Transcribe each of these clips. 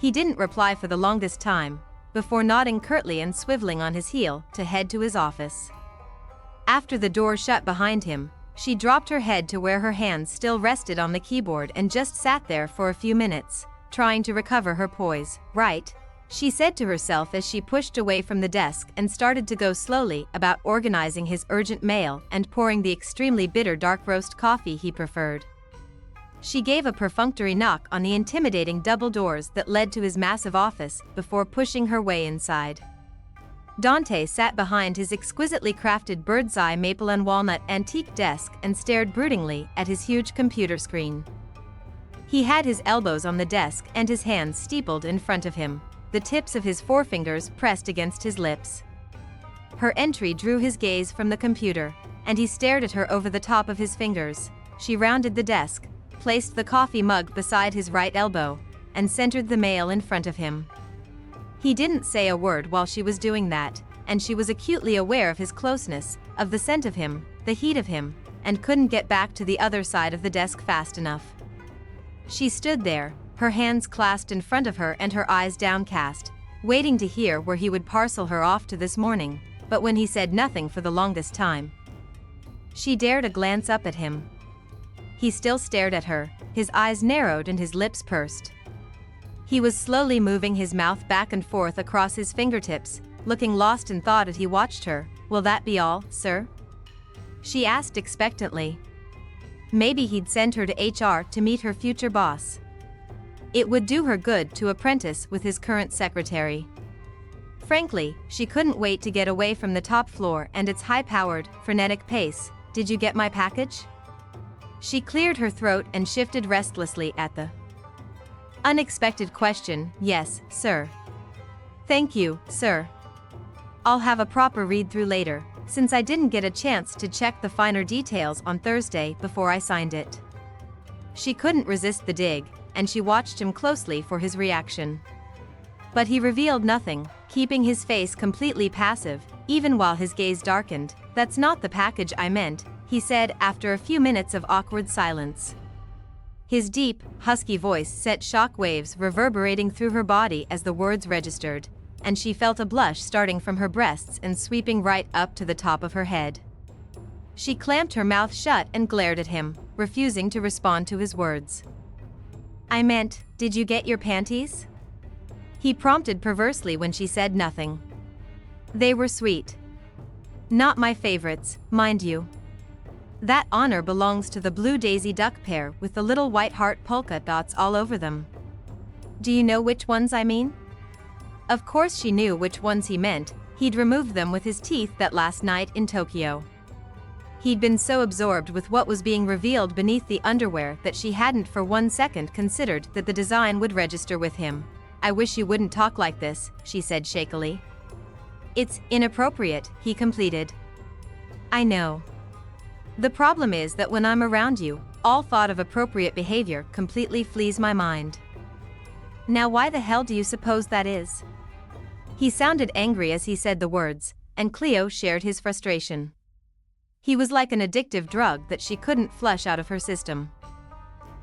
He didn't reply for the longest time, before nodding curtly and swiveling on his heel to head to his office. After the door shut behind him, she dropped her head to where her hands still rested on the keyboard and just sat there for a few minutes, trying to recover her poise. Right, she said to herself as she pushed away from the desk and started to go slowly about organizing his urgent mail and pouring the extremely bitter dark roast coffee he preferred. She gave a perfunctory knock on the intimidating double doors that led to his massive office before pushing her way inside. Dante sat behind his exquisitely crafted bird's-eye maple and walnut antique desk and stared broodingly at his huge computer screen. He had his elbows on the desk and his hands steepled in front of him, the tips of his forefingers pressed against his lips. Her entry drew his gaze from the computer, and he stared at her over the top of his fingers. She rounded the desk, placed the coffee mug beside his right elbow, and centered the mail in front of him. He didn't say a word while she was doing that, and she was acutely aware of his closeness, of the scent of him, the heat of him, and couldn't get back to the other side of the desk fast enough. She stood there, her hands clasped in front of her and her eyes downcast, waiting to hear where he would parcel her off to this morning, but when he said nothing for the longest time, she dared a glance up at him. He still stared at her, his eyes narrowed and his lips pursed. He was slowly moving his mouth back and forth across his fingertips, looking lost in thought as he watched her. "Will that be all, sir?" she asked expectantly. Maybe he'd send her to HR to meet her future boss. It would do her good to apprentice with his current secretary. Frankly, she couldn't wait to get away from the top floor and its high-powered, frenetic pace. "Did you get my package?" She cleared her throat and shifted restlessly at the unexpected question. "Yes, sir." "Thank you, sir. I'll have a proper read-through later, since I didn't get a chance to check the finer details on Thursday before I signed it." She couldn't resist the dig, and she watched him closely for his reaction. But he revealed nothing, keeping his face completely passive, even while his gaze darkened. "That's not the package I meant," he said after a few minutes of awkward silence. His deep, husky voice sent shock waves reverberating through her body as the words registered, and she felt a blush starting from her breasts and sweeping right up to the top of her head. She clamped her mouth shut and glared at him, refusing to respond to his words. "I meant, did you get your panties?" he prompted perversely when she said nothing. "They were sweet. Not my favorites, mind you. That honor belongs to the blue daisy duck pair with the little white heart polka dots all over them. Do you know which ones I mean?" Of course she knew which ones he meant. He'd removed them with his teeth that last night in Tokyo. He'd been so absorbed with what was being revealed beneath the underwear that she hadn't for 1 second considered that the design would register with him. "I wish you wouldn't talk like this," she said shakily. "It's inappropriate," he completed. "I know. The problem is that when I'm around you, all thought of appropriate behavior completely flees my mind." "Now why the hell do you suppose that is?" He sounded angry as he said the words, and Cleo shared his frustration. He was like an addictive drug that she couldn't flush out of her system.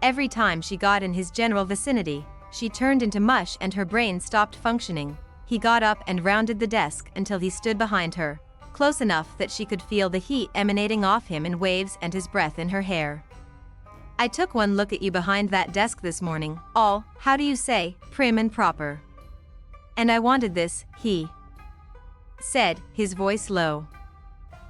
Every time she got in his general vicinity, she turned into mush and her brain stopped functioning. He got up and rounded the desk until he stood behind her, close enough that she could feel the heat emanating off him in waves and his breath in her hair. "I took one look at you behind that desk this morning, all, how do you say, prim and proper. And I wanted this," he said, his voice low.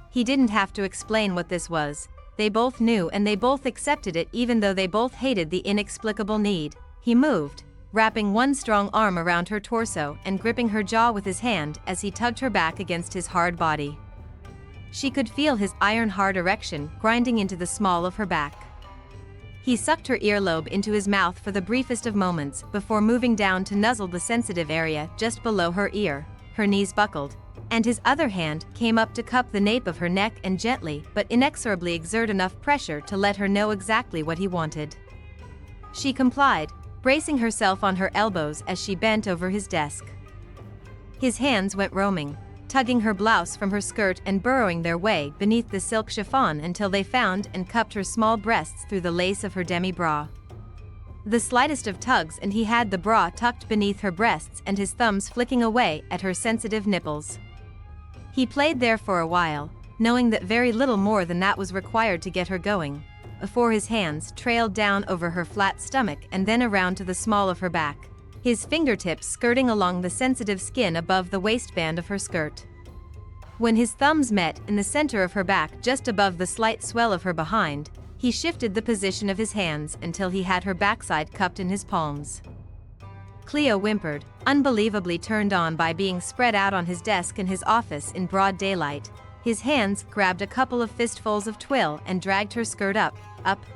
He didn't have to explain what this was. They both knew and they both accepted it even though they both hated the inexplicable need. He moved, wrapping one strong arm around her torso and gripping her jaw with his hand as he tugged her back against his hard body. She could feel his iron-hard erection grinding into the small of her back. He sucked her earlobe into his mouth for the briefest of moments before moving down to nuzzle the sensitive area just below her ear. Her knees buckled, and his other hand came up to cup the nape of her neck and gently but inexorably exert enough pressure to let her know exactly what he wanted. She complied, bracing herself on her elbows as she bent over his desk. His hands went roaming, tugging her blouse from her skirt and burrowing their way beneath the silk chiffon until they found and cupped her small breasts through the lace of her demi-bra. The slightest of tugs and he had the bra tucked beneath her breasts and his thumbs flicking away at her sensitive nipples. He played there for a while, knowing that very little more than that was required to get her going, before his hands trailed down over her flat stomach and then around to the small of her back, his fingertips skirting along the sensitive skin above the waistband of her skirt. When his thumbs met in the center of her back just above the slight swell of her behind, he shifted the position of his hands until he had her backside cupped in his palms. Cleo whimpered, unbelievably turned on by being spread out on his desk in his office in broad daylight. His hands grabbed a couple of fistfuls of twill and dragged her skirt up,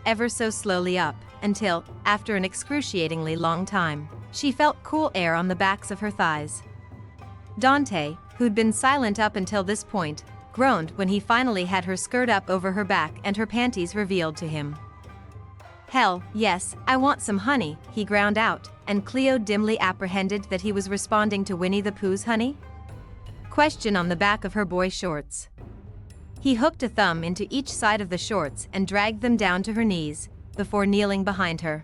ever so slowly up, until, after an excruciatingly long time, she felt cool air on the backs of her thighs. Dante, who'd been silent up until this point, groaned when he finally had her skirt up over her back and her panties revealed to him. "Hell, yes, I want some honey," he ground out, and Cleo dimly apprehended that he was responding to Winnie the Pooh's honey? Question on the back of her boy shorts. He hooked a thumb into each side of the shorts and dragged them down to her knees, before kneeling behind her.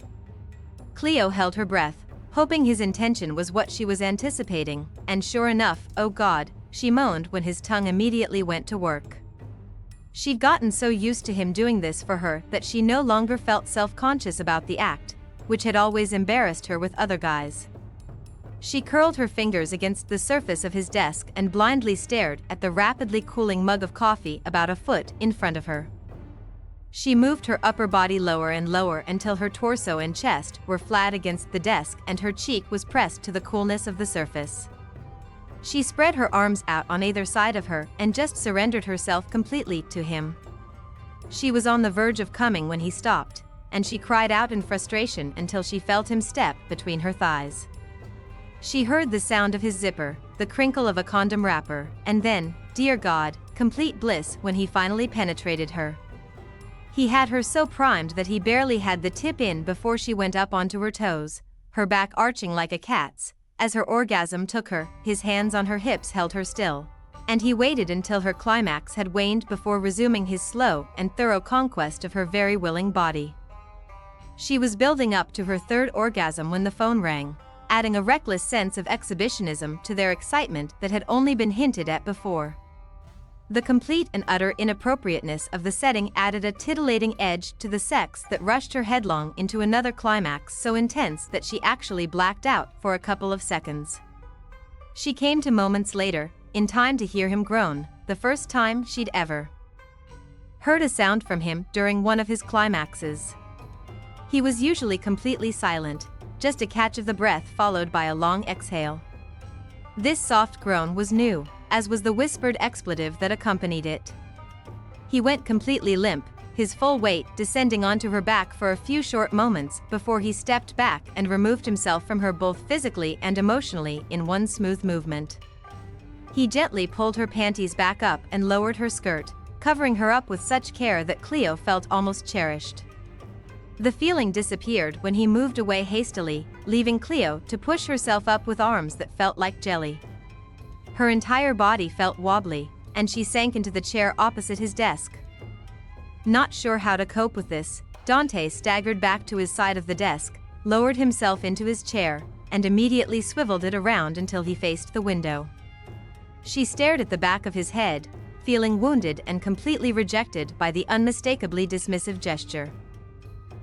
Cleo held her breath, hoping his intention was what she was anticipating, and sure enough, oh God, she moaned when his tongue immediately went to work. She'd gotten so used to him doing this for her that she no longer felt self-conscious about the act, which had always embarrassed her with other guys. She curled her fingers against the surface of his desk and blindly stared at the rapidly cooling mug of coffee about a foot in front of her. She moved her upper body lower and lower until her torso and chest were flat against the desk and her cheek was pressed to the coolness of the surface. She spread her arms out on either side of her and just surrendered herself completely to him. She was on the verge of coming when he stopped, and she cried out in frustration until she felt him step between her thighs. She heard the sound of his zipper, the crinkle of a condom wrapper, and then, dear God, complete bliss when he finally penetrated her. He had her so primed that he barely had the tip in before she went up onto her toes, her back arching like a cat's. As her orgasm took her, his hands on her hips held her still, and he waited until her climax had waned before resuming his slow and thorough conquest of her very willing body. She was building up to her third orgasm when the phone rang, adding a reckless sense of exhibitionism to their excitement that had only been hinted at before. The complete and utter inappropriateness of the setting added a titillating edge to the sex that rushed her headlong into another climax so intense that she actually blacked out for a couple of seconds. She came to moments later, in time to hear him groan, the first time she'd ever heard a sound from him during one of his climaxes. He was usually completely silent, just a catch of the breath followed by a long exhale. This soft groan was new, as was the whispered expletive that accompanied it. He went completely limp, his full weight descending onto her back for a few short moments before he stepped back and removed himself from her both physically and emotionally in one smooth movement. He gently pulled her panties back up and lowered her skirt, covering her up with such care that Cleo felt almost cherished. The feeling disappeared when he moved away hastily, leaving Cleo to push herself up with arms that felt like jelly. Her entire body felt wobbly, and she sank into the chair opposite his desk. Not sure how to cope with this, Dante staggered back to his side of the desk, lowered himself into his chair, and immediately swiveled it around until he faced the window. She stared at the back of his head, feeling wounded and completely rejected by the unmistakably dismissive gesture.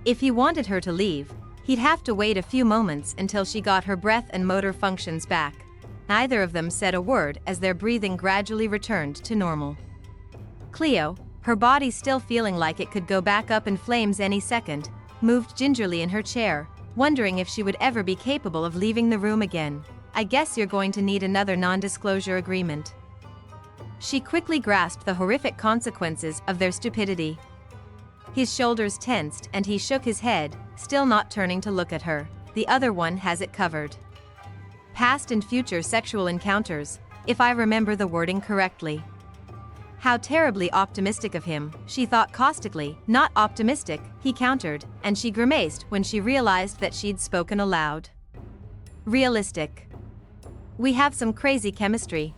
If he wanted her to leave, he'd have to wait a few moments until she got her breath and motor functions back. Neither of them said a word as their breathing gradually returned to normal. Cleo, her body still feeling like it could go back up in flames any second, moved gingerly in her chair, wondering if she would ever be capable of leaving the room again. "I guess you're going to need another non-disclosure agreement." She quickly grasped the horrific consequences of their stupidity. His shoulders tensed and he shook his head, still not turning to look at her. "The other one has it covered. Past and future sexual encounters, if I remember the wording correctly." How terribly optimistic of him, she thought caustically. "Not optimistic," he countered, and she grimaced when she realized that she'd spoken aloud. "Realistic. We have some crazy chemistry."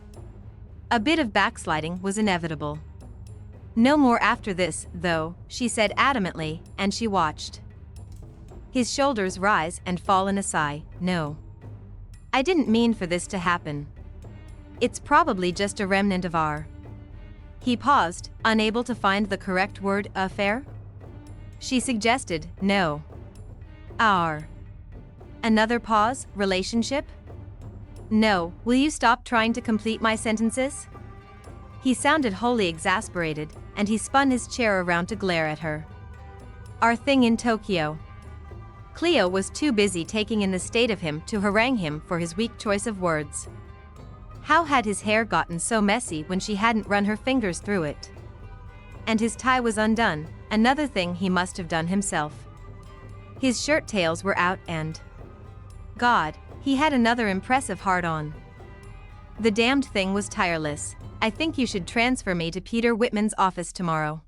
A bit of backsliding was inevitable. "No more after this, though," she said adamantly, and she watched. His shoulders rise and fall in a sigh. No. I didn't mean for this to happen. It's probably just a remnant of our... He paused, unable to find the correct word. Affair? She suggested, no. Our... Another pause. Relationship? No. Will you stop trying to complete my sentences? He sounded wholly exasperated, and he spun his chair around to glare at her. Our thing in Tokyo. Cleo was too busy taking in the state of him to harangue him for his weak choice of words. How had his hair gotten so messy when she hadn't run her fingers through it? And his tie was undone, another thing he must have done himself. His shirt tails were out and... God, he had another impressive hard-on. The damned thing was tireless. I think you should transfer me to Peter Whitman's office tomorrow.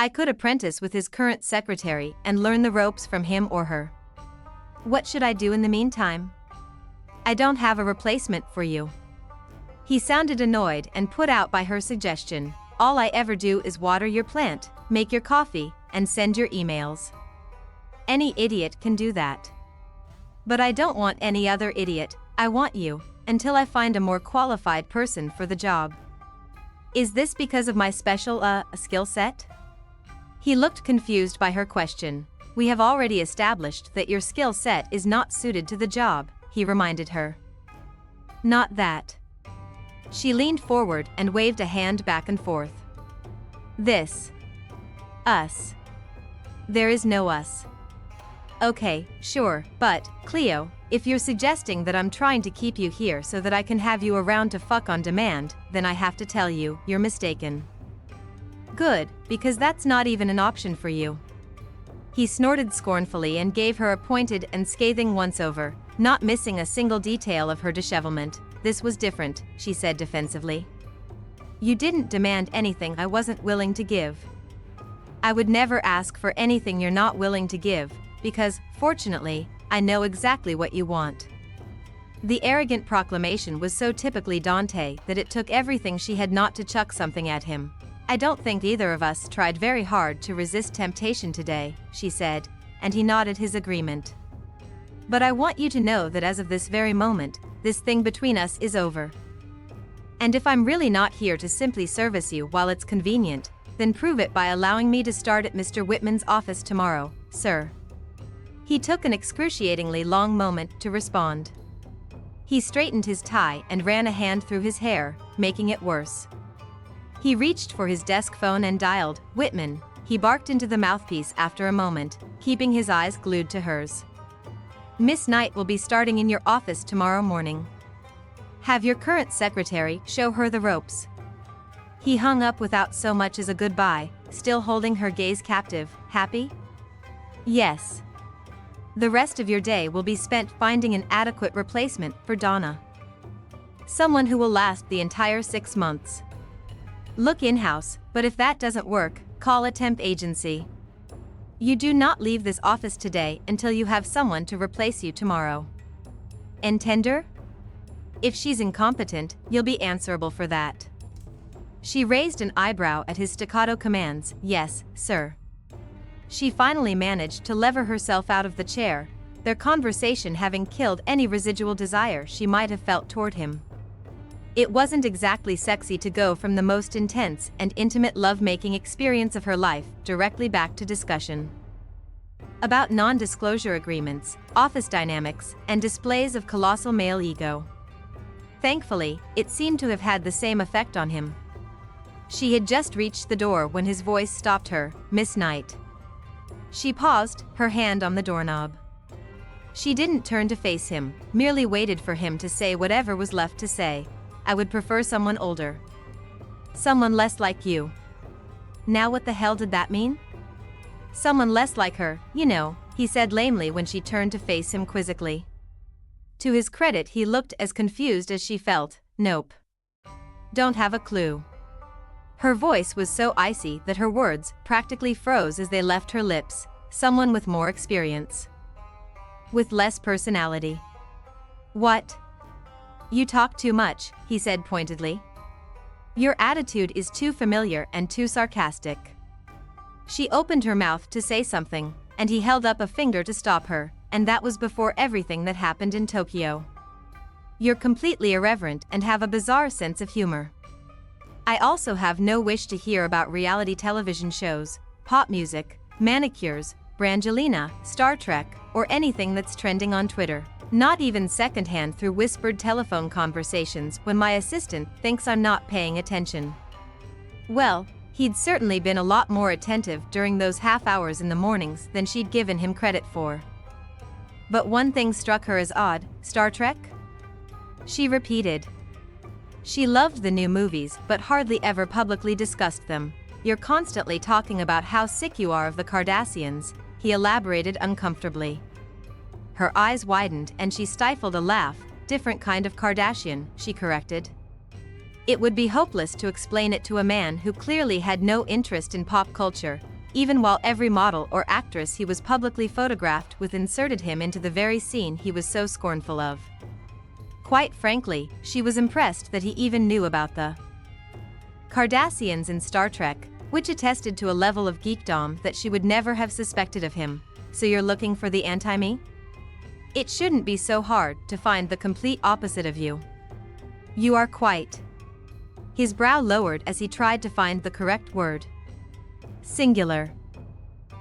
I could apprentice with his current secretary and learn the ropes from him or her. What should I do in the meantime? I don't have a replacement for you. He sounded annoyed and put out by her suggestion. All I ever do is water your plant, make your coffee, and send your emails. Any idiot can do that. But I don't want any other idiot, I want you, until I find a more qualified person for the job. Is this because of my special, skill set? He looked confused by her question. We have already established that your skill set is not suited to the job, he reminded her. Not that. She leaned forward and waved a hand back and forth. This. Us. There is no us. Okay, sure, but, Cleo, if you're suggesting that I'm trying to keep you here so that I can have you around to fuck on demand, then I have to tell you, you're mistaken. Good, because that's not even an option for you. He snorted scornfully and gave her a pointed and scathing once-over, not missing a single detail of her dishevelment. This was different, she said defensively. You didn't demand anything I wasn't willing to give. I would never ask for anything you're not willing to give, because, fortunately, I know exactly what you want. The arrogant proclamation was so typically Dante that it took everything she had not to chuck something at him. I don't think either of us tried very hard to resist temptation today, she said, and he nodded his agreement. But I want you to know that as of this very moment, this thing between us is over. And if I'm really not here to simply service you while it's convenient, then prove it by allowing me to start at Mr. Whitman's office tomorrow, sir. He took an excruciatingly long moment to respond. He straightened his tie and ran a hand through his hair, making it worse. He reached for his desk phone and dialed, Whitman. He barked into the mouthpiece after a moment, keeping his eyes glued to hers. Miss Knight will be starting in your office tomorrow morning. Have your current secretary show her the ropes. He hung up without so much as a goodbye, still holding her gaze captive. Happy? Yes. The rest of your day will be spent finding an adequate replacement for Donna. Someone who will last the entire 6 months. Look in-house, but if that doesn't work, call a temp agency. You do not leave this office today until you have someone to replace you tomorrow. And tender? If she's incompetent, you'll be answerable for that. She raised an eyebrow at his staccato commands. Yes, sir. She finally managed to lever herself out of the chair, their conversation having killed any residual desire she might have felt toward him. It wasn't exactly sexy to go from the most intense and intimate love-making experience of her life directly back to discussion about non-disclosure agreements, office dynamics, and displays of colossal male ego. Thankfully, it seemed to have had the same effect on him. She had just reached the door when his voice stopped her. Miss Knight. She paused, her hand on the doorknob. She didn't turn to face him, merely waited for him to say whatever was left to say. I would prefer someone older. Someone less like you. Now what the hell did that mean? Someone less like her, you know, he said lamely when she turned to face him quizzically. To his credit, he looked as confused as she felt. Nope. Don't have a clue. Her voice was so icy that her words practically froze as they left her lips. Someone with more experience. With less personality. What? You talk too much, he said pointedly. Your attitude is too familiar and too sarcastic. She opened her mouth to say something, and he held up a finger to stop her, and that was before everything that happened in Tokyo. You're completely irreverent and have a bizarre sense of humor. I also have no wish to hear about reality television shows, pop music, manicures, Brangelina, Star Trek, or anything that's trending on Twitter. Not even secondhand through whispered telephone conversations when my assistant thinks I'm not paying attention. Well, he'd certainly been a lot more attentive during those half hours in the mornings than she'd given him credit for. But one thing struck her as odd. Star Trek? She repeated. She loved the new movies but hardly ever publicly discussed them. You're constantly talking about how sick you are of the Kardashians, he elaborated uncomfortably. Her eyes widened and she stifled a laugh. Different kind of Kardashian, she corrected. It would be hopeless to explain it to a man who clearly had no interest in pop culture, even while every model or actress he was publicly photographed with inserted him into the very scene he was so scornful of. Quite frankly, she was impressed that he even knew about the Kardashians in Star Trek, which attested to a level of geekdom that she would never have suspected of him. So you're looking for the anti-me? It shouldn't be so hard to find the complete opposite of you. You are quite. His brow lowered as he tried to find the correct word. Singular.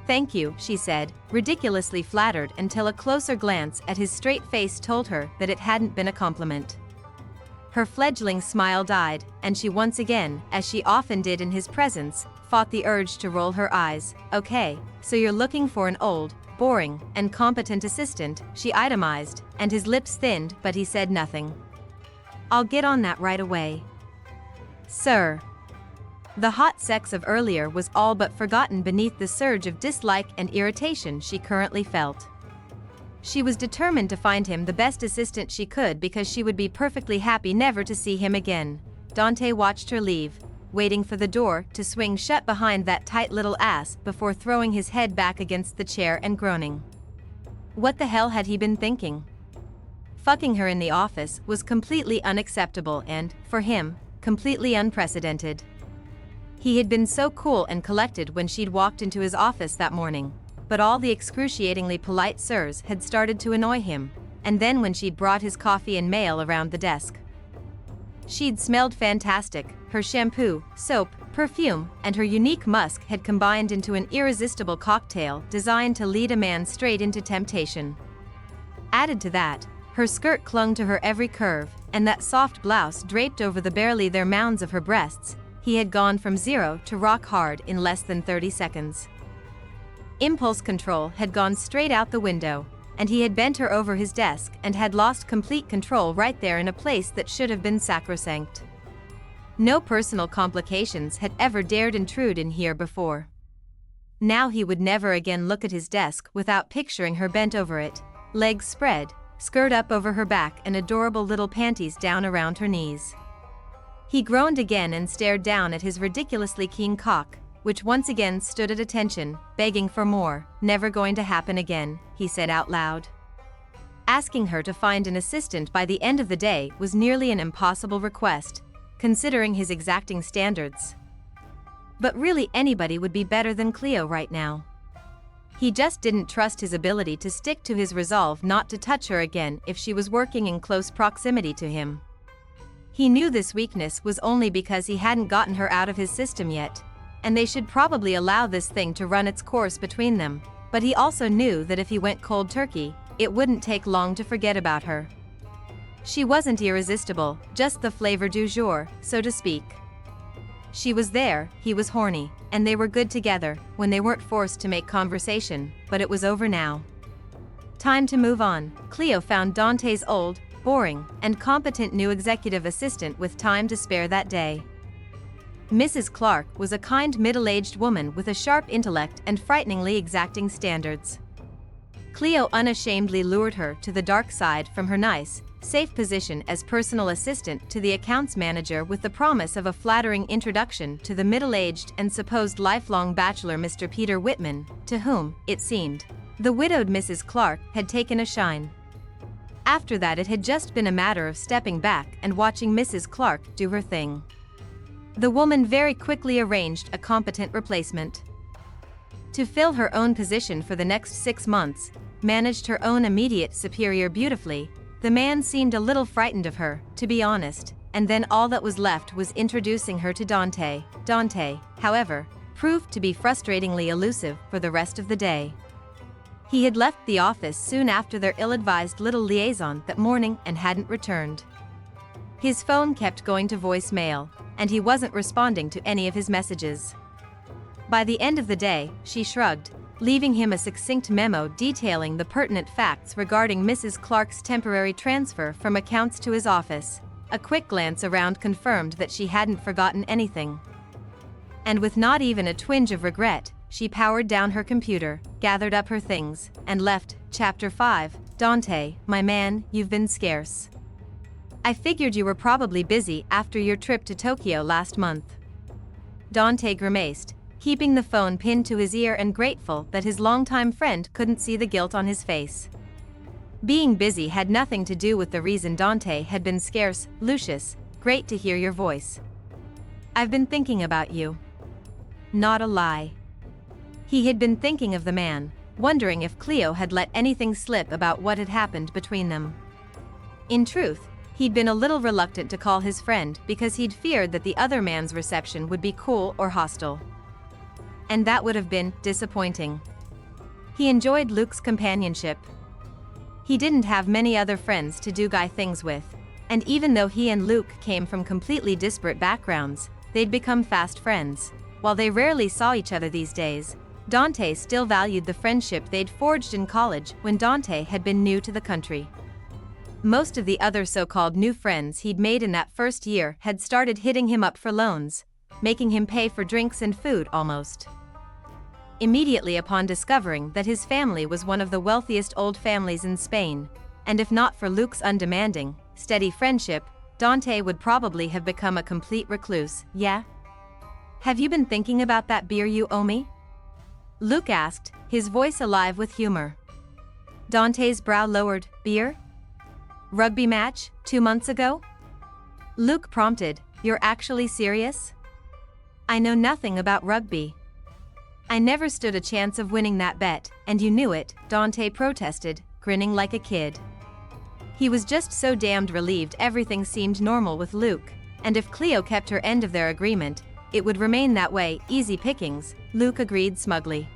Thank you, she said, ridiculously flattered until a closer glance at his straight face told her that it hadn't been a compliment. Her fledgling smile died, and she once again, as she often did in his presence, fought the urge to roll her eyes. Okay, so you're looking for an old, boring, and competent assistant, she itemized, and his lips thinned but he said nothing. I'll get on that right away. Sir. The hot sex of earlier was all but forgotten beneath the surge of dislike and irritation she currently felt. She was determined to find him the best assistant she could because she would be perfectly happy never to see him again. Dante watched her leave, waiting for the door to swing shut behind that tight little ass before throwing his head back against the chair and groaning. What the hell had he been thinking? Fucking her in the office was completely unacceptable and, for him, completely unprecedented. He had been so cool and collected when she'd walked into his office that morning, but all the excruciatingly polite sirs had started to annoy him, and then when she'd brought his coffee and mail around the desk. She'd smelled fantastic. Her shampoo, soap, perfume, and her unique musk had combined into an irresistible cocktail designed to lead a man straight into temptation. Added to that, her skirt clung to her every curve, and that soft blouse draped over the barely there mounds of her breasts. He had gone from zero to rock hard in less than 30 seconds. Impulse control had gone straight out the window, and he had bent her over his desk and had lost complete control right there in a place that should have been sacrosanct. No personal complications had ever dared intrude in here before. Now he would never again look at his desk without picturing her bent over it, legs spread, skirt up over her back and adorable little panties down around her knees. He groaned again and stared down at his ridiculously keen cock, which once again stood at attention, begging for more. Never going to happen again, he said out loud. Asking her to find an assistant by the end of the day was nearly an impossible request, considering his exacting standards. But really anybody would be better than Cleo right now. He just didn't trust his ability to stick to his resolve not to touch her again if she was working in close proximity to him. He knew this weakness was only because he hadn't gotten her out of his system yet, and they should probably allow this thing to run its course between them, but he also knew that if he went cold turkey, it wouldn't take long to forget about her. She wasn't irresistible, just the flavor du jour, so to speak. She was there, he was horny, and they were good together when they weren't forced to make conversation, but it was over now. Time to move on. Cleo found Dante's old, boring, and competent new executive assistant with time to spare that day. Mrs. Clark was a kind middle-aged woman with a sharp intellect and frighteningly exacting standards. Cleo unashamedly lured her to the dark side from her nice, safe position as personal assistant to the accounts manager with the promise of a flattering introduction to the middle-aged and supposed lifelong bachelor Mr. Peter Whitman, to whom, it seemed, the widowed Mrs. Clark had taken a shine. After that it had just been a matter of stepping back and watching Mrs. Clark do her thing. The woman very quickly arranged a competent replacement. to fill her own position for the next 6 months, managed her own immediate superior beautifully. The man seemed a little frightened of her, to be honest, and then all that was left was introducing her to Dante. Dante, however, proved to be frustratingly elusive for the rest of the day. He had left the office soon after their ill-advised little liaison that morning and hadn't returned. His phone kept going to voicemail, and he wasn't responding to any of his messages. By the end of the day, she shrugged, leaving him a succinct memo detailing the pertinent facts regarding Mrs. Clark's temporary transfer from accounts to his office. A quick glance around confirmed that she hadn't forgotten anything. And with not even a twinge of regret, she powered down her computer, gathered up her things, and left. Chapter 5. Dante, my man, you've been scarce. I figured you were probably busy after your trip to Tokyo last month. Dante grimaced, keeping the phone pinned to his ear and grateful that his longtime friend couldn't see the guilt on his face. Being busy had nothing to do with the reason Dante had been scarce. Lucius, great to hear your voice. I've been thinking about you. Not a lie. He had been thinking of the man, wondering if Cleo had let anything slip about what had happened between them. In truth, he'd been a little reluctant to call his friend because he'd feared that the other man's reception would be cool or hostile. And that would have been disappointing. He enjoyed Luke's companionship. He didn't have many other friends to do guy things with, and even though he and Luke came from completely disparate backgrounds, they'd become fast friends. While they rarely saw each other these days, Dante still valued the friendship they'd forged in college when Dante had been new to the country. Most of the other so-called new friends he'd made in that first year had started hitting him up for loans, making him pay for drinks and food almost. Immediately upon discovering that his family was one of the wealthiest old families in Spain, and if not for Luke's undemanding, steady friendship, Dante would probably have become a complete recluse. Yeah? Have you been thinking about that beer you owe me? Luke asked, his voice alive with humor. Dante's brow lowered. Beer? Rugby match, 2 months ago? Luke prompted, you're actually serious? I know nothing about rugby. I never stood a chance of winning that bet, and you knew it, Dante protested, grinning like a kid. He was just so damned relieved everything seemed normal with Luke, and if Cleo kept her end of their agreement, it would remain that way. Easy pickings, Luke agreed smugly.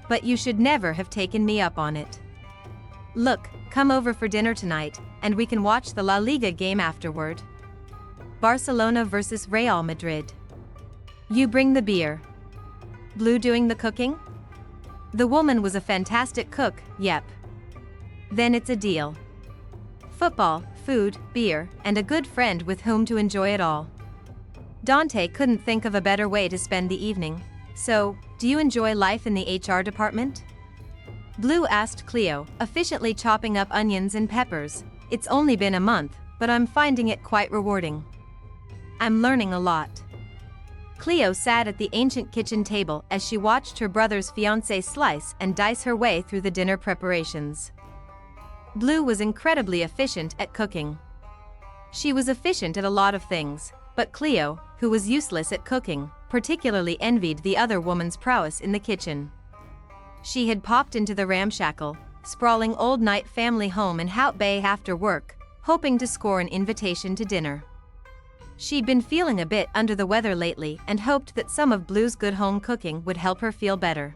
But you should never have taken me up on it. Look, come over for dinner tonight, and we can watch the La Liga game afterward. Barcelona versus Real Madrid. You bring the beer. Blue doing the cooking? The woman was a fantastic cook, yep. Then it's a deal. Football, food, beer, and a good friend with whom to enjoy it all. Dante couldn't think of a better way to spend the evening. So, do you enjoy life in the HR department? Blue asked Cleo, efficiently chopping up onions and peppers. It's only been a month, but I'm finding it quite rewarding. I'm learning a lot. Cleo sat at the ancient kitchen table as she watched her brother's fiancée slice and dice her way through the dinner preparations. Blue was incredibly efficient at cooking. She was efficient at a lot of things, but Cleo, who was useless at cooking, particularly envied the other woman's prowess in the kitchen. She had popped into the ramshackle, sprawling old Knight family home in Hout Bay after work, hoping to score an invitation to dinner. She'd been feeling a bit under the weather lately and hoped that some of Blue's good home cooking would help her feel better.